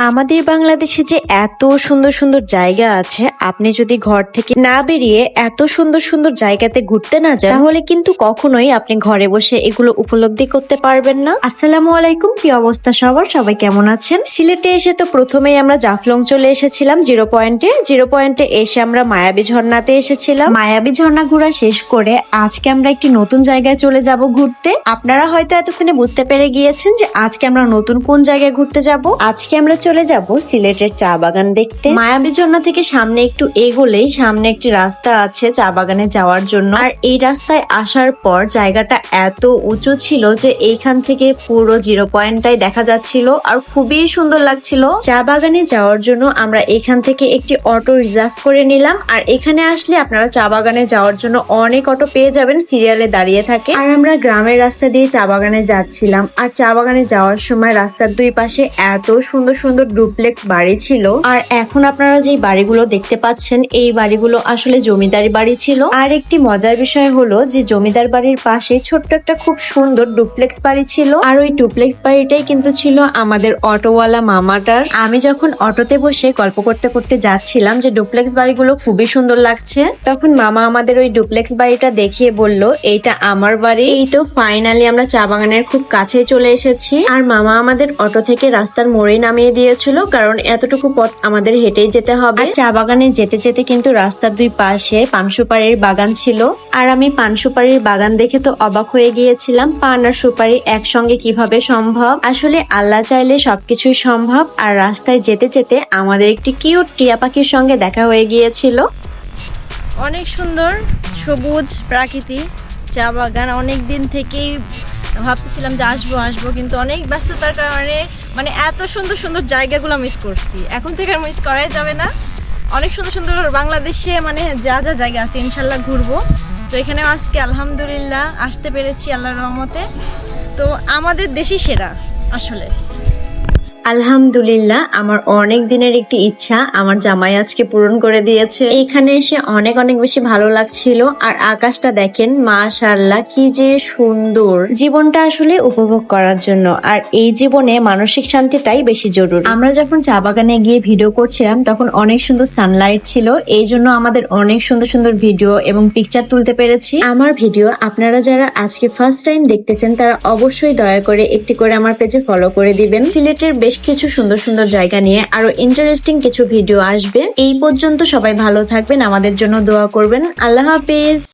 আমাদের বাংলাদেশে যে এত সুন্দর সুন্দর জায়গা আছে, আপনি যদি ঘর থেকে না বেরিয়ে এত সুন্দর সুন্দর জায়গাতে ঘুরতে না যান, তাহলে কিন্তু কখনোই আপনি ঘরে বসে এগুলো উপলব্ধি করতে পারবেন না। আসসালামু আলাইকুম, কি অবস্থা সবার? সবাই কেমন আছেন? সিলেটে এসে তো প্রথমেই আমরা জাফলং চলে এসেছিলাম জিরো পয়েন্টে এসে আমরা মায়াবী ঝর্ণাতে এসেছিলাম। মায়াবী ঝর্ণা ঘোরা শেষ করে আজকে আমরা একটি নতুন জায়গায় চলে যাব ঘুরতে। আপনারা হয়তো এতক্ষণে বুঝতে পেরে গিয়েছেন যে আজকে আমরা নতুন কোন জায়গায় ঘুরতে যাব। আজকে আমরা চলে যাব সিলেটের চা বাগান দেখতে। মায়াবী ঝর্ণা থেকে সামনে একটু এগোলেই সামনে একটি রাস্তা আছে চা বাগানে যাওয়ার জন্য। আর এই রাস্তায় আসার পর জায়গাটা এত উঁচু ছিল যে এইখান থেকে পুরো জিরো পয়েন্টটাই দেখা যাচ্ছিল আর খুবই সুন্দর লাগছিল। চা বাগানে যাওয়ার জন্য আমরা এখান থেকে একটি অটো রিজার্ভ করে নিলাম। আর এখানে আসলে আপনারা চা বাগানে যাওয়ার জন্য অনেক অটো পেয়ে যাবেন, সিরিয়ালে দাঁড়িয়ে থাকে। আর আমরা গ্রামের রাস্তা দিয়ে চা বাগানে যাচ্ছিলাম। আর চা বাগানে যাওয়ার সময় রাস্তার দুই পাশে এত সুন্দর সুন্দর ডুপ্লেক্স বাড়ি ছিল। আর এখন আপনারা যে বাড়িগুলো দেখতে পাচ্ছেন, এই বাড়িগুলো আসলে জমিদারি বাড়ি ছিল। আর একটি মজার বিষয় হলো যে জমিদার বাড়ির পাশে ছোট্ট একটা খুব সুন্দর ডুপ্লেক্স বাড়ি ছিল। আর ওই ডুপ্লেক্স বাড়িটাই কিন্তু ছিল আমাদের অটোওয়ালা মামাটার। আমি যখন অটোতে বসে গল্প করতে করতে যাচ্ছিলাম যে ডুপ্লেক্স বাড়িগুলো খুবই সুন্দর লাগছে, তখন মামা আমাদের ওই ডুপ্লেক্স বাড়িটা দেখিয়ে বলল, এইটা আমার বাড়ি। এই তো ফাইনালি আমরা চা বাগানের খুব কাছে চলে এসেছি। আর মামা আমাদের অটো থেকে রাস্তার মোড়ে নামিয়ে দিয়েছিল, কারণ এতটুকু পথ আমাদের হেঁটেই যেতে হবে। চা বাগানে যেতে যেতে কিন্তু রাস্তার দুই পাশে পান সুপারির বাগান ছিল। আর আমি পান সুপারির বাগান দেখে তো অবাক হয়ে গিয়েছিলাম, পান আর সুপারি একসঙ্গে কিভাবে সম্ভব। আসলে আল্লাহ চাইলে সবকিছুই সম্ভব। আর রাস্তায় যেতে যেতে আমাদের একটি কিউট টিয়া পাখির সঙ্গে দেখা হয়ে গিয়েছিল। অনেক সুন্দর সবুজ প্রাকৃতি চা বাগান। অনেক দিন থেকেই ভাবতেছিলাম যে আসবো আসবো, কিন্তু অনেক ব্যস্ততার কারণে এত সুন্দর সুন্দর জায়গাগুলো মিস করছি। এখন থেকে আর মিস করাই যাবে না। অনেক সুন্দর সুন্দর বাংলাদেশে যা যা জায়গা আছে ইনশাল্লাহ ঘুরবো। তো এখানে আজকে আলহামদুলিল্লাহ আসতে পেরেছি আল্লাহর রহমতে। তো আমাদের দেশই সেরা আসলে। আলহামদুলিল্লাহ, আমার অনেক দিনের একটি ইচ্ছা আমার জামাই আজকে পূরণ করে দিয়েছে। এখানে এসে অনেক অনেক বেশি ভালো লাগছিল। আর আকাশটা দেখেন, মাশাআল্লাহ কি যে সুন্দর। জীবনটা আসলে উপভোগ করার জন্য, আর এই জীবনে মানসিক শান্তিটাই বেশি জরুরি। আমরা যখন চা বাগানে গিয়ে ভিডিও করছিলাম তখন অনেক সুন্দর সানলাইট ছিল, এই জন্য আমাদের অনেক সুন্দর সুন্দর ভিডিও এবং পিকচার তুলতে পেরেছি। আমার ভিডিও আপনারা যারা আজকে ফার্স্ট টাইম দেখতেছেন তারা অবশ্যই দয়া করে একটি করে আমার পেজে ফলো করে দিবেন। সিলেটের বেশ কিছু সুন্দর সুন্দর জায়গা নিয়ে আরো ইন্টারেস্টিং কিছু ভিডিও আসবে। এই পর্যন্ত সবাই ভালো থাকবেন, আমাদের জন্য দোয়া করবেন। আল্লাহ হাফেজ।